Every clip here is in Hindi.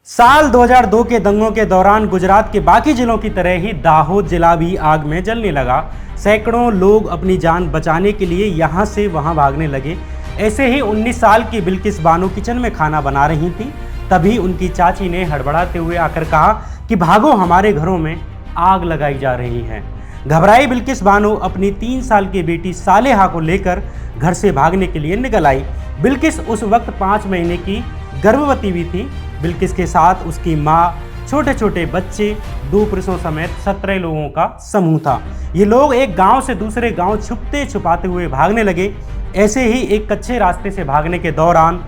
साल 2002 के दंगों के दौरान गुजरात के बाकी जिलों की तरह ही दाहोद जिला भी आग में जलने लगा। सैकड़ों लोग अपनी जान बचाने के लिए यहाँ से वहाँ भागने लगे। ऐसे ही 19 साल की बिल्किस बानो किचन में खाना बना रही थी। तभी उनकी चाची ने हड़बड़ाते हुए आकर कहा कि भागो, हमारे घरों में आग लगाई जा रही है। घबराई बिल्किस बानो अपनी 3 साल की बेटी सालेहा को लेकर घर से भागने के लिए निकल आई। बिल्किस उस वक्त 5 महीने की गर्भवती भी थी। बिल्किस के साथ उसकी माँ, छोटे छोटे बच्चे, 2 पुरुषों समेत 17 लोगों का समूह था। ये लोग एक गांव से दूसरे गांव छुपते छुपाते हुए भागने लगे। ऐसे ही एक कच्चे रास्ते से भागने के दौरान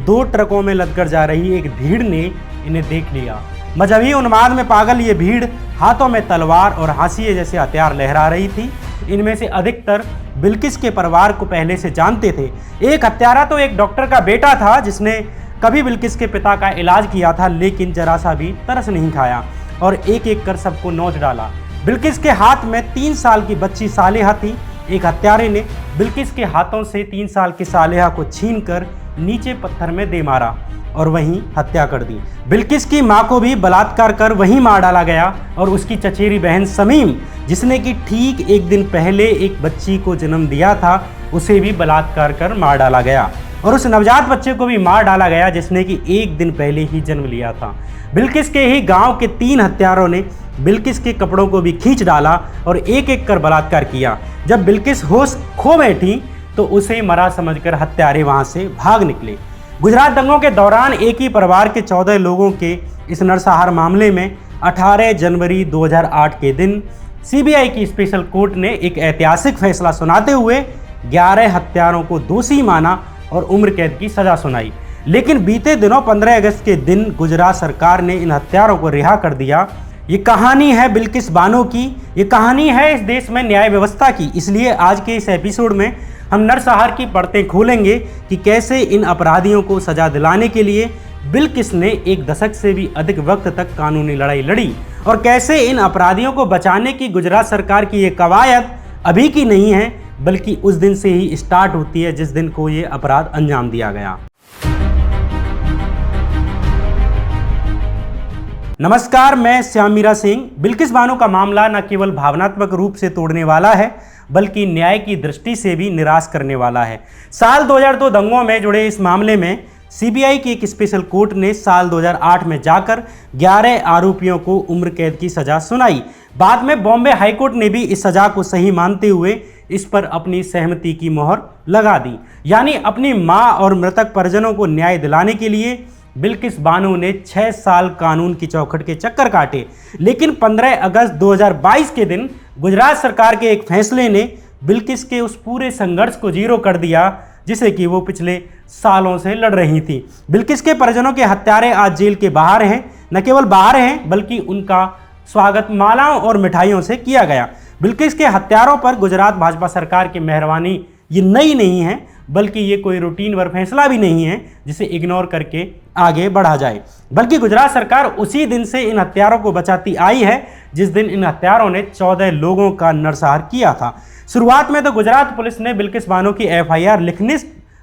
2 ट्रकों में लदकर जा रही एक भीड़ ने इन्हें देख लिया। मजहबी उन्माद में पागल ये भीड़ हाथों में तलवार और हाशिए जैसे हथियार लहरा रही थी। इनमें से अधिकतर बिल्किस के परिवार को पहले से जानते थे। एक हत्यारा तो एक डॉक्टर का बेटा था जिसने कभी बिल्किस के पिता का इलाज किया था, लेकिन जरा सा भी तरस नहीं खाया और एक एक कर सबको नोच डाला। बिल्किस के हाथ में 3 साल की बच्ची सालेहा थी। एक हत्यारे ने बिल्किस के हाथों से 3 साल की सालेहा को छीनकर नीचे पत्थर में दे मारा और वहीं हत्या कर दी। बिल्किस की मां को भी बलात्कार कर वहीं मार डाला गया और उसकी चचेरी बहन समीम, जिसने कि ठीक एक दिन पहले एक बच्ची को जन्म दिया था, उसे भी बलात्कार कर मार डाला गया और उस नवजात बच्चे को भी मार डाला गया जिसने कि एक दिन पहले ही जन्म लिया था। बिल्किस के ही गांव के 3 हत्यारों ने बिल्किस के कपड़ों को भी खींच डाला और एक एक कर बलात्कार किया। जब बिल्किस होश खो बैठी तो उसे मरा समझकर हत्यारे वहां से भाग निकले। गुजरात दंगों के दौरान एक ही परिवार के 14 लोगों के इस नरसंहार मामले में 18 जनवरी 2008 के दिन सीबीआई की स्पेशल कोर्ट ने एक ऐतिहासिक फैसला सुनाते हुए 11 हत्यारों को दोषी माना और उम्र कैद की सजा सुनाई। लेकिन बीते दिनों 15 अगस्त के दिन गुजरात सरकार ने इन हत्यारों को रिहा कर दिया। ये कहानी है बिल्किस बानो की, ये कहानी है इस देश में न्याय व्यवस्था की। इसलिए आज के इस एपिसोड में हम नरसंहार की परतें खोलेंगे कि कैसे इन अपराधियों को सजा दिलाने के लिए बिल्किस ने 1 दशक से भी अधिक वक्त तक कानूनी लड़ाई लड़ी और कैसे इन अपराधियों को बचाने की गुजरात सरकार की ये कवायद अभी की नहीं है, बल्कि उस दिन से ही स्टार्ट होती है जिस दिन को ये अपराध अंजाम दिया गया। नमस्कार, मैं श्याम मीरा सिंह। बिल्किस बानो का मामला न केवल भावनात्मक रूप से तोड़ने वाला है, बल्कि न्याय की दृष्टि से भी निराश करने वाला है। साल 2002 दंगों में जुड़े इस मामले में सीबीआई की एक स्पेशल कोर्ट ने साल 2008 में जाकर 11 आरोपियों को उम्र कैद की सजा सुनाई। बाद में बॉम्बे हाईकोर्ट ने भी इस सजा को सही मानते हुए इस पर अपनी सहमति की मोहर लगा दी। यानी अपनी मां और मृतक परिजनों को न्याय दिलाने के लिए बिल्किस बानो ने 6 साल कानून की चौखट के चक्कर काटे। लेकिन 15 अगस्त 2022 के दिन गुजरात सरकार के एक फैसले ने बिल्किस के उस पूरे संघर्ष को जीरो कर दिया जिसे कि वो पिछले सालों से लड़ रही थी। बिल्किस के परिजनों के हत्यारे आज जेल के बाहर हैं। न केवल बाहर हैं, बल्कि उनका स्वागत मालाओं और मिठाइयों से किया गया। बिल्किस के हत्यारों पर गुजरात भाजपा सरकार की मेहरबानी ये नई नहीं है, बल्कि ये कोई रूटीन वर फैसला भी नहीं है जिसे इग्नोर करके आगे बढ़ा जाए। बल्कि गुजरात सरकार उसी दिन से इन हत्यारों को बचाती आई है जिस दिन इन हत्यारों ने 14 लोगों का नरसंहार किया था। शुरुआत में तो गुजरात पुलिस ने बिल्किस बानो की एफआईआर लिखने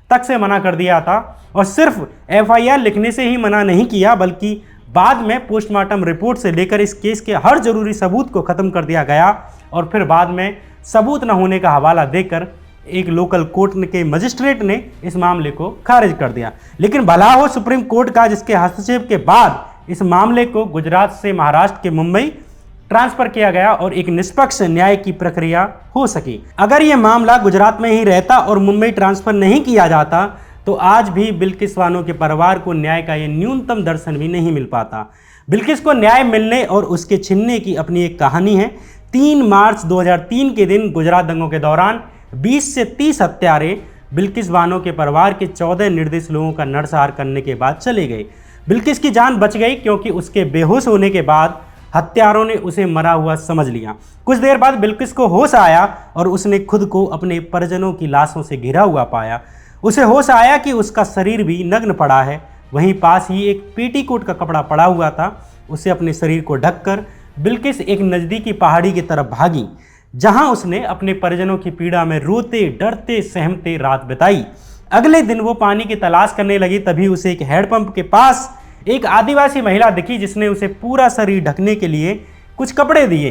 तक से मना कर दिया था और सिर्फ एफआईआर लिखने से ही मना नहीं किया, बल्कि बाद में पोस्टमार्टम रिपोर्ट से लेकर इस केस के हर जरूरी सबूत को खत्म कर दिया गया और फिर बाद में सबूत न होने का हवाला देकर एक लोकल कोर्ट के मजिस्ट्रेट ने इस मामले को खारिज कर दिया। लेकिन भला हो सुप्रीम कोर्ट का, जिसके हस्तक्षेप के बाद इस मामले को गुजरात से महाराष्ट्र के मुंबई ट्रांसफर किया गया और एक निष्पक्ष न्याय की प्रक्रिया हो सकी। अगर यह मामला गुजरात में ही रहता और मुंबई ट्रांसफर नहीं किया जाता तो आज भी बिल्किस बानो के परिवार को न्याय का यह न्यूनतम दर्शन भी नहीं मिल पाता। बिल्किस को न्याय मिलने और उसके छिनने की अपनी एक कहानी है। 3 मार्च 2003 के दिन गुजरात दंगों के दौरान 20 से 30 हत्यारे बिल्किस बानो के परिवार के 14 निर्दोष लोगों का नरसंहार करने के बाद चले गए। बिल्किस की जान बच गई क्योंकि उसके बेहोश होने के बाद हत्यारों ने उसे मरा हुआ समझ लिया। कुछ देर बाद बिल्किस को होश आया और उसने खुद को अपने परिजनों की लाशों से घिरा हुआ पाया। उसे होश आया कि उसका शरीर भी नग्न पड़ा है। वहीं पास ही एक पेटीकोट का कपड़ा पड़ा हुआ था। उसे अपने शरीर को ढककर बिल्किस एक नज़दीकी पहाड़ी की तरफ भागी, जहां उसने अपने परिजनों की पीड़ा में रोते डरते सहमते रात बिताई। अगले दिन वो पानी की तलाश करने लगी। तभी उसे एक हैंडपंप के पास एक आदिवासी महिला दिखी जिसने उसे पूरा शरीर ढकने के लिए कुछ कपड़े दिए।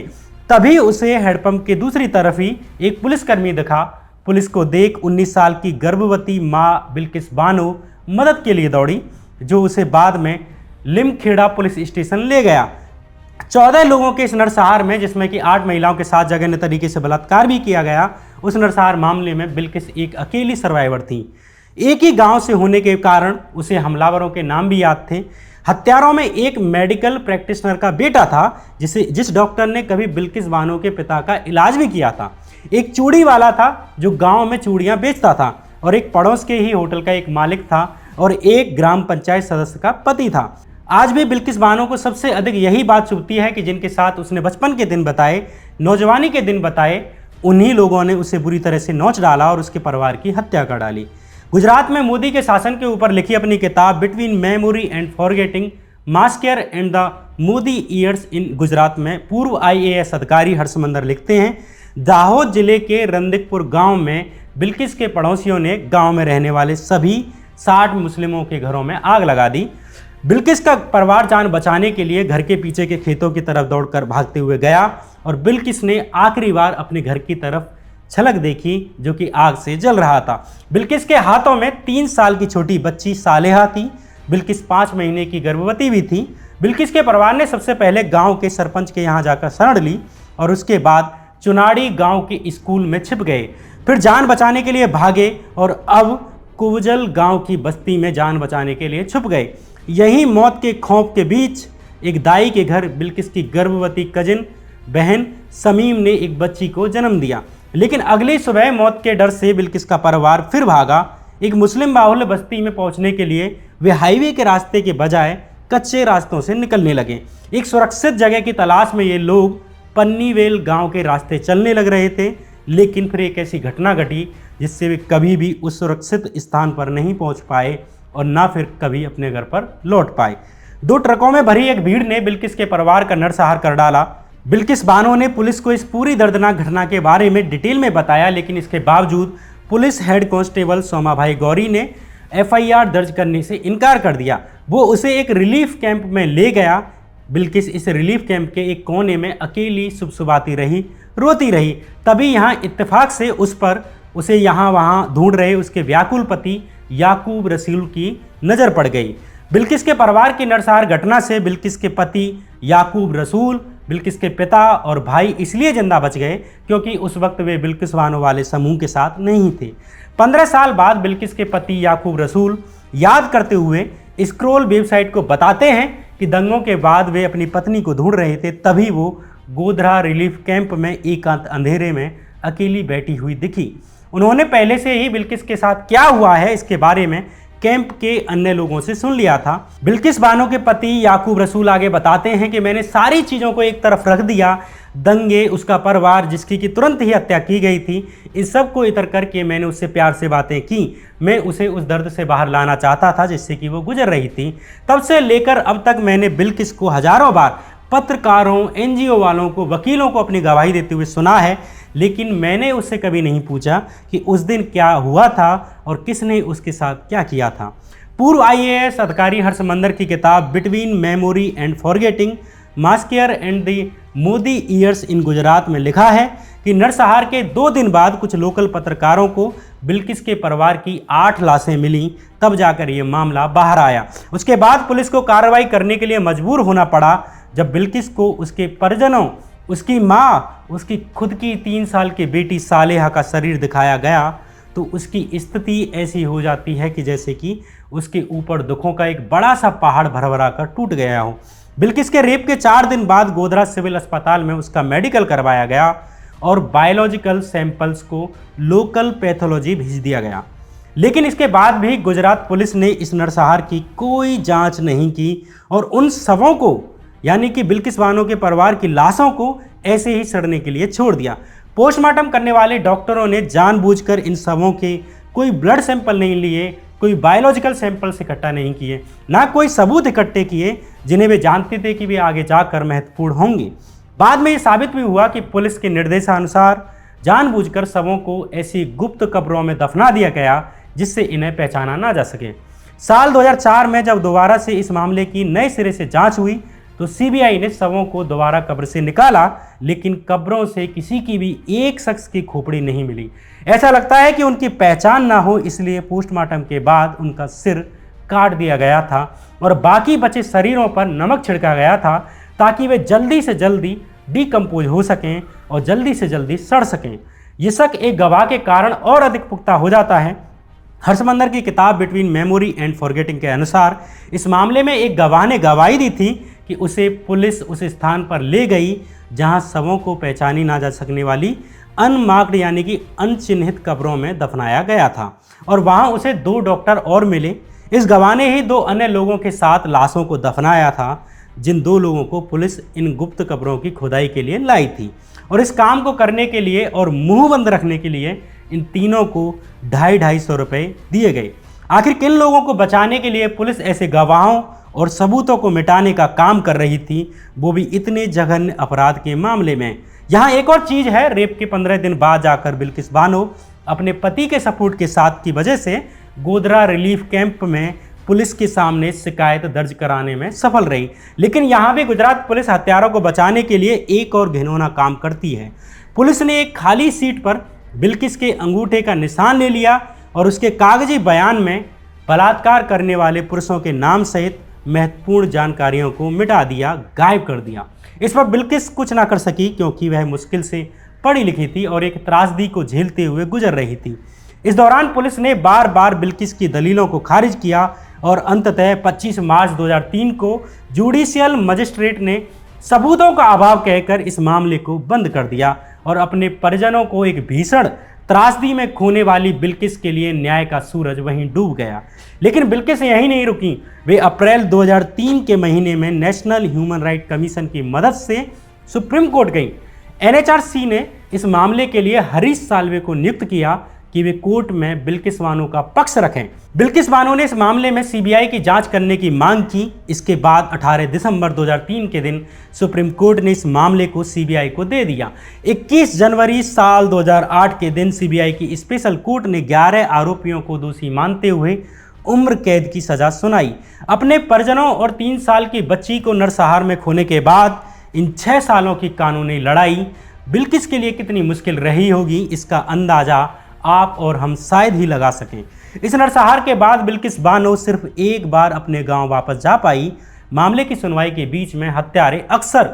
तभी उसे हैंडपंप के दूसरी तरफ ही एक पुलिसकर्मी दिखा। पुलिस को देख 19 साल की गर्भवती मां बिल्किस बानो मदद के लिए दौड़ी, जो उसे बाद में लिमखेड़ा पुलिस स्टेशन ले गया। 14 लोगों के इस नरसंहार में, जिसमें कि 8 महिलाओं के साथ जघन्य तरीके से बलात्कार भी किया गया, उस नरसंहार मामले में बिल्किस एक अकेली सर्वाइवर थी। एक ही गांव से होने के कारण उसे हमलावरों के नाम भी याद थे। हत्यारों में एक मेडिकल प्रैक्टिशनर का बेटा था, जिस डॉक्टर ने कभी बिल्किस बानो के पिता का इलाज भी किया था। एक चूड़ी वाला था जो गांव में चूड़ियां बेचता था, और एक पड़ोस के ही होटल का एक मालिक था, और एक ग्राम पंचायत सदस्य का पति था। आज भी बिल्किस बानो को सबसे अधिक यही बात चुभती है कि जिनके साथ उसने बचपन के दिन बताए, नौजवानी के दिन बताए, उन्हीं लोगों ने उसे बुरी तरह से नोच डाला और उसके परिवार की हत्या कर डाली। गुजरात में मोदी के शासन के ऊपर लिखी अपनी किताब between memory and forgetting, massacre and the Modi years in Gujarat में पूर्व IAS अधिकारी हर्षमंदर लिखते हैं, दाहोद जिले के रंदिकपुर गांव में बिल्किस के पड़ोसियों ने गांव में रहने वाले सभी 60 मुस्लिमों के घरों में आग लगा दी। बिल्किस का परिवार जान बचाने के लिए घर के पीछे के खेतों की तरफ दौड़कर भागते हुए गया, और बिल्किस ने आखिरी बार अपने घर की तरफ झलक देखी जो कि आग से जल रहा था। बिल्किस के हाथों में 3 साल की छोटी बच्ची सालेहा थी। बिल्किस 5 महीने की गर्भवती भी थी। बिल्किस के परिवार ने सबसे पहले गांव के सरपंच के यहाँ जाकर शरण ली, और उसके बाद चुनाड़ी गांव के स्कूल में छिप गए। फिर जान बचाने के लिए भागे, और अब कुवजल गांव की बस्ती में जान बचाने के लिए छुप गए। यहीं मौत के खौफ के बीच एक दाई के घर बिल्किस की गर्भवती कजिन बहन समीम ने एक बच्ची को जन्म दिया। लेकिन अगली सुबह मौत के डर से बिल्किस का परिवार फिर भागा। एक मुस्लिम बाहुल्य बस्ती में पहुंचने के लिए वे हाईवे के रास्ते के बजाय कच्चे रास्तों से निकलने लगे। एक सुरक्षित जगह की तलाश में ये लोग पन्नीवेल गांव के रास्ते चलने लग रहे थे, लेकिन फिर एक ऐसी घटना घटी जिससे वे कभी भी उस सुरक्षित स्थान पर नहीं पहुंच पाए और ना फिर कभी अपने घर पर लौट पाए। 2 ट्रकों में भरी एक भीड़ ने बिल्किस के परिवार का नरसंहार कर डाला। बिल्किस बानो ने पुलिस को इस पूरी दर्दनाक घटना के बारे में डिटेल में बताया, लेकिन इसके बावजूद police head constable Somabhai Gauri ने FIR दर्ज करने से इनकार कर दिया। वो उसे एक रिलीफ कैंप में ले गया। बिल्किस इस रिलीफ कैंप के एक कोने में अकेली सुबसुबाती रही, रोती रही। तभी यहाँ इत्तेफाक से उसे यहाँ वहाँ ढूंढ रहे उसके व्याकुल पति याकूब रसूल की नज़र पड़ गई। बिल्किस के परिवार की नरसंहार घटना से बिल्किस के पति याकूब रसूल, बिल्किस के पिता और भाई इसलिए जिंदा बच गए क्योंकि उस वक्त वे बिल्किस बानो वाले समूह के साथ नहीं थे। 15 साल बाद बिल्किस के पति याकूब रसूल याद करते हुए स्क्रोल वेबसाइट को बताते हैं कि दंगों के बाद वे अपनी पत्नी को ढूंढ रहे थे, तभी वो गोधरा रिलीफ कैंप में एकांत अंधेरे में अकेली बैठी हुई दिखी। उन्होंने पहले से ही बिल्किस के साथ क्या हुआ है इसके बारे में कैंप के अन्य लोगों से सुन लिया था। बिल्किस बानो के पति याकूब रसूल आगे बताते हैं कि मैंने सारी चीज़ों को एक तरफ रख दिया, दंगे, उसका परिवार जिसकी कि तुरंत ही हत्या की गई थी, इस सब को इतर करके मैंने उससे प्यार से बातें की। मैं उसे उस दर्द से बाहर लाना चाहता था जिससे कि वो गुजर रही थी। तब से लेकर अब तक मैंने बिल्किस को हजारों बार पत्रकारों, NGO वालों को, वकीलों को अपनी गवाही देते हुए सुना है, लेकिन मैंने उससे कभी नहीं पूछा कि उस दिन क्या हुआ था और किसने उसके साथ क्या किया था। पूर्व IAS अधिकारी हर्षमंदर की किताब between memory and forgetting, massacre and the Modi years in Gujarat में लिखा है कि नरसंहार के 2 दिन बाद कुछ लोकल पत्रकारों को बिल्किस के परिवार की 8 लाशें मिली, तब जाकर ये मामला बाहर आया। उसके बाद पुलिस को कार्रवाई करने के लिए मजबूर होना पड़ा। जब बिल्किस को उसके परिजनों, उसकी माँ, उसकी खुद की 3 साल की बेटी सालेहा का शरीर दिखाया गया तो उसकी स्थिति ऐसी हो जाती है कि जैसे कि उसके ऊपर दुखों का एक बड़ा सा पहाड़ भरभरा कर टूट गया हो। बिल्किस के रेप के 4 दिन बाद गोधरा सिविल अस्पताल में उसका मेडिकल करवाया गया और बायोलॉजिकल सैंपल्स को लोकल पैथोलॉजी भेज दिया गया। लेकिन इसके बाद भी गुजरात पुलिस ने इस नरसंहार की कोई जांच नहीं की और उन शवों को, यानी कि बिल्किस बानो के परिवार की लाशों को ऐसे ही सड़ने के लिए छोड़ दिया। पोस्टमार्टम करने वाले डॉक्टरों ने जानबूझकर इन शवों के कोई ब्लड सैंपल नहीं लिए, कोई बायोलॉजिकल सैंपल्स इकट्ठा नहीं किए, ना कोई सबूत इकट्ठे किए जिन्हें वे जानते थे कि वे आगे जाकर महत्वपूर्ण होंगे। बाद में ये साबित भी हुआ कि पुलिस के निर्देशानुसार जानबूझकर शवों को ऐसी गुप्त कब्रों में दफना दिया गया जिससे इन्हें पहचाना ना जा सके। साल 2004 में जब दोबारा से इस मामले की नए सिरे से जांच हुई तो सीबीआई ने शवों को दोबारा कब्र से निकाला, लेकिन कब्रों से किसी की भी एक शख्स की खोपड़ी नहीं मिली। ऐसा लगता है कि उनकी पहचान ना हो, इसलिए पोस्टमार्टम के बाद उनका सिर काट दिया गया था और बाकी बचे शरीरों पर नमक छिड़का गया था ताकि वे जल्दी से जल्दी डिकम्पोज हो सकें और जल्दी से जल्दी सड़ सकें। ये शक एक गवाह के कारण और अधिक पुख्ता हो जाता है। हर्षमंदर की किताब बिटवीन मेमोरी एंड फॉरगेटिंग के अनुसार इस मामले में एक गवाह ने गवाही दी थी कि उसे पुलिस उस स्थान पर ले गई जहां शवों को पहचानी ना जा सकने वाली अनमार्क्ड यानी कि अनचिन्हित कब्रों में दफनाया गया था और वहां उसे 2 डॉक्टर और मिले। इस गवाह ने ही 2 अन्य लोगों के साथ लाशों को दफनाया था, जिन 2 लोगों को पुलिस इन गुप्त कब्रों की खुदाई के लिए लाई थी। और इस काम को करने के लिए और मुंह बंद रखने के लिए इन तीनों को 250 रुपये दिए गए। आखिर किन लोगों को बचाने के लिए पुलिस ऐसे गवाहों और सबूतों को मिटाने का काम कर रही थी, वो भी इतने जघन्य अपराध के मामले में। यहाँ एक और चीज़ है, रेप के 15 दिन बाद जाकर बिल्किस बानो अपने पति के सपोर्ट के साथ की वजह से गोधरा रिलीफ कैंप में पुलिस के सामने शिकायत दर्ज कराने में सफल रही। लेकिन यहाँ भी गुजरात पुलिस हत्यारों को बचाने के लिए एक और घिनौना काम करती है। पुलिस ने एक खाली सीट पर बिल्किस के अंगूठे का निशान ले लिया और उसके कागजी बयान में बलात्कार करने वाले पुरुषों के नाम सहित महत्वपूर्ण जानकारियों को मिटा दिया, गायब कर दिया। इस पर बिल्किस कुछ ना कर सकी क्योंकि वह मुश्किल से पढ़ी लिखी थी और एक त्रासदी को झेलते हुए गुजर रही थी। इस दौरान पुलिस ने बार बार बिल्किस की दलीलों को खारिज किया और अंततः 25 मार्च 2003 को जुडिशियल मजिस्ट्रेट ने सबूतों का अभाव कहकर इस मामले को बंद कर दिया और अपने परिजनों को एक भीषण त्रासदी में खोने वाली बिल्किस के लिए न्याय का सूरज वहीं डूब गया। लेकिन बिल्किस यहीं नहीं रुकी, वे अप्रैल 2003 के महीने में नेशनल ह्यूमन राइट कमीशन की मदद से सुप्रीम कोर्ट गई। एनएचआरसी ने इस मामले के लिए हरीश साल्वे को नियुक्त किया कि वे कोर्ट में बिल्किस बानो का पक्ष रखें। बिल्किस बानो ने इस मामले में सीबीआई की जांच करने की मांग की। इसके बाद 18 दिसंबर 2003 के दिन सुप्रीम कोर्ट ने इस मामले को सीबीआई को दे दिया। 21 जनवरी साल 2008 के दिन सीबीआई की स्पेशल कोर्ट ने 11 आरोपियों को दोषी मानते हुए उम्र कैद की सजा सुनाई। अपने परिजनों और 3 साल की बच्ची को नरसंहार में खोने के बाद इन 6 सालों की कानूनी लड़ाई बिल्किस के लिए कितनी मुश्किल रही होगी, इसका अंदाजा आप और हम शायद ही लगा सकें। इस नरसंहार के बाद बिल्किस बानो सिर्फ एक बार अपने गांव वापस जा पाई। मामले की सुनवाई के बीच में हत्यारे अक्सर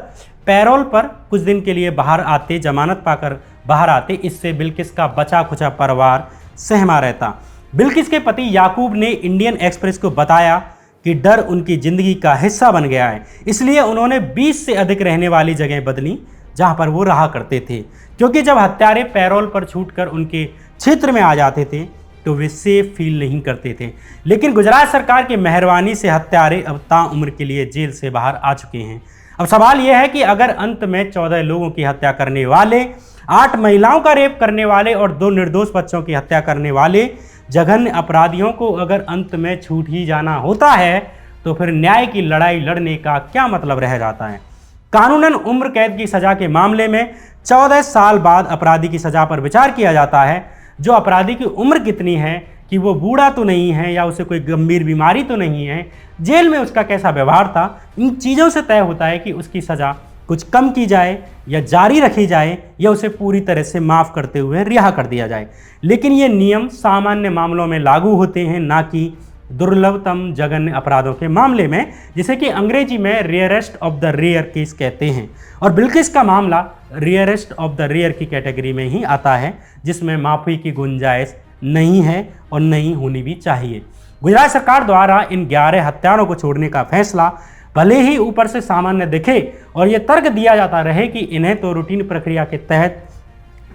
पैरोल पर कुछ दिन के लिए बाहर आते, जमानत पाकर बाहर आते। इससे बिल्किस का बचा खुचा परिवार सहमा रहता। बिल्किस के पति याकूब ने इंडियन एक्सप्रेस को बताया कि डर उनकी ज़िंदगी का हिस्सा बन गया है, इसलिए उन्होंने 20 से अधिक रहने वाली जगह बदली जहां पर वो रहा करते थे, क्योंकि जब हत्यारे पैरोल पर छूटकर उनके क्षेत्र में आ जाते थे तो वे सेफ फील नहीं करते थे। लेकिन गुजरात सरकार की मेहरबानी से हत्यारे अब ताउम्र के लिए जेल से बाहर आ चुके हैं। अब सवाल यह है कि अगर अंत में 14 लोगों की हत्या करने वाले, 8 महिलाओं का रेप करने वाले और 2 निर्दोष बच्चों की हत्या करने वाले जघन्य अपराधियों को अगर अंत में छूट ही जाना होता है तो फिर न्याय की लड़ाई लड़ने का क्या मतलब रह जाता है। कानूनन उम्र कैद की सजा के मामले में 14 साल बाद अपराधी की सजा पर विचार किया जाता है। जो अपराधी की उम्र कितनी है, कि वो बूढ़ा तो नहीं है या उसे कोई गंभीर बीमारी तो नहीं है, जेल में उसका कैसा व्यवहार था, इन चीज़ों से तय होता है कि उसकी सज़ा कुछ कम की जाए या जारी रखी जाए या उसे पूरी तरह से माफ़ करते हुए रिहा कर दिया जाए। लेकिन ये नियम सामान्य मामलों में लागू होते हैं, ना कि दुर्लभतम जघन्य अपराधों के मामले में, जिसे कि अंग्रेजी में rarest of the rare case कहते हैं। और बिल्किस का मामला रेयरेस्ट ऑफ द रेयर की कैटेगरी में ही आता है, जिसमें माफ़ी की गुंजाइश नहीं है और नहीं होनी भी चाहिए। गुजरात सरकार द्वारा इन 11 हत्यारों को छोड़ने का फैसला भले ही ऊपर से सामान्य दिखे और ये तर्क दिया जाता रहे कि इन्हें तो रूटीन प्रक्रिया के तहत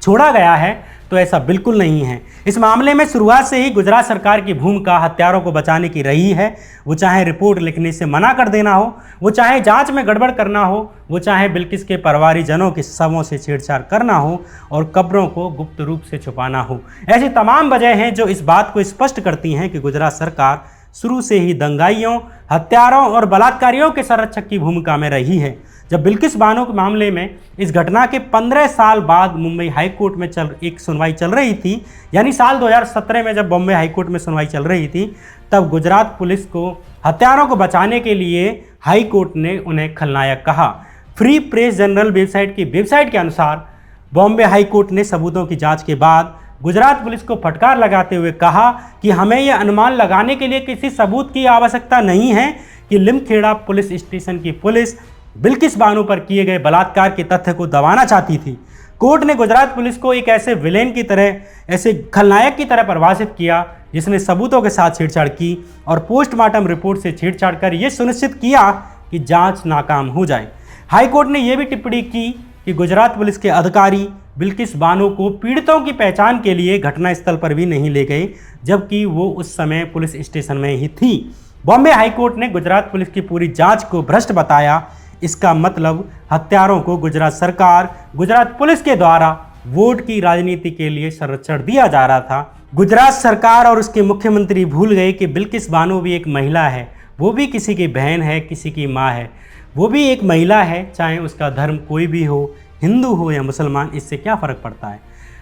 छोड़ा गया है, तो ऐसा बिल्कुल नहीं है। इस मामले में शुरुआत से ही गुजरात सरकार की भूमिका हत्यारों को बचाने की रही है। वो चाहे रिपोर्ट लिखने से मना कर देना हो, वो चाहे जांच में गड़बड़ करना हो, वो चाहे बिल्किस के परिवारीजनों के शवों से छेड़छाड़ करना हो और कब्रों को गुप्त रूप से छुपाना हो। ऐसी तमाम वजह हैं जो इस बात को स्पष्ट करती हैं कि गुजरात सरकार शुरू से ही दंगाइयों, हत्यारों और बलात्कारियों के संरक्षक की भूमिका में रही है। जब बिल्किस बानो के मामले में इस घटना के 15 साल बाद मुंबई हाईकोर्ट में एक सुनवाई चल रही थी, यानी साल 2017 में जब बॉम्बे हाईकोर्ट में सुनवाई चल रही थी, तब गुजरात पुलिस को हत्यारों को बचाने के लिए हाईकोर्ट ने उन्हें खलनायक कहा। फ्री प्रेस जर्नल वेबसाइट की वेबसाइट के अनुसार बॉम्बे हाईकोर्ट ने सबूतों की जांच के बाद गुजरात पुलिस को फटकार लगाते हुए कहा कि हमें यह अनुमान लगाने के लिए किसी सबूत की आवश्यकता नहीं है कि लिमखेड़ा पुलिस स्टेशन की पुलिस बिल्किस बानो पर किए गए बलात्कार के तथ्य को दबाना चाहती थी। कोर्ट ने गुजरात पुलिस को एक ऐसे विलेन की तरह, ऐसे खलनायक की तरह परिभाषित किया जिसने सबूतों के साथ छेड़छाड़ की और पोस्टमार्टम रिपोर्ट से छेड़छाड़ कर यह सुनिश्चित किया कि जांच नाकाम हो जाए। हाईकोर्ट ने यह भी टिप्पणी की कि गुजरात पुलिस के अधिकारी बिल्किस बानो को पीड़ितों की पहचान के लिए घटनास्थल पर भी नहीं ले गए, जबकि वो उस समय पुलिस स्टेशन में ही थी। बॉम्बे हाईकोर्ट ने गुजरात पुलिस की पूरी जांच को भ्रष्ट बताया। इसका मतलब हत्यारों को गुजरात सरकार, गुजरात पुलिस के द्वारा वोट की राजनीति के लिए संरक्षण दिया जा रहा था। गुजरात सरकार और उसके मुख्यमंत्री भूल गए कि बिल्किस बानो भी एक महिला है, वो भी किसी की बहन है, किसी की माँ है, वो भी एक महिला है, चाहे उसका धर्म कोई भी हो, हिंदू हो या मुसलमान, इससे क्या फ़र्क पड़ता है।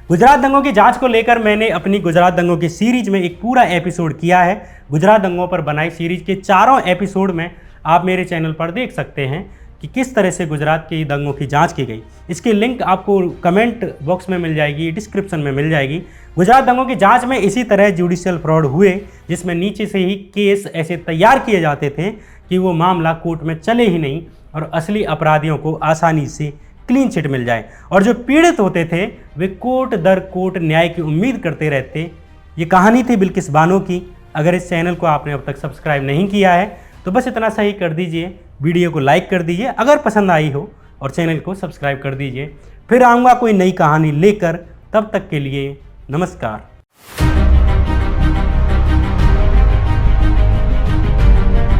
गुजरात दंगों की जांच को लेकर मैंने अपनी गुजरात दंगों की सीरीज में एक पूरा एपिसोड किया है। गुजरात दंगों पर बनाई सीरीज के चारों एपिसोड में आप मेरे चैनल पर देख सकते हैं कि किस तरह से गुजरात के दंगों की जांच की गई। इसकी लिंक आपको कमेंट बॉक्स में मिल जाएगी, डिस्क्रिप्शन में मिल जाएगी। गुजरात दंगों की जांच में इसी तरह जुडिशियल फ्रॉड हुए, जिसमें नीचे से ही केस ऐसे तैयार किए जाते थे कि वो मामला कोर्ट में चले ही नहीं और असली अपराधियों को आसानी से क्लीन चिट मिल जाए, और जो पीड़ित होते थे वे कोर्ट दर कोर्ट न्याय की उम्मीद करते रहते। ये कहानी थी बिल्किस बानो की। अगर इस चैनल को आपने अब तक सब्सक्राइब नहीं किया है तो बस इतना सही कर दीजिए, वीडियो को लाइक कर दीजिए अगर पसंद आई हो, और चैनल को सब्सक्राइब कर दीजिए। फिर आऊँगा कोई नई कहानी लेकर, तब तक के लिए नमस्कार।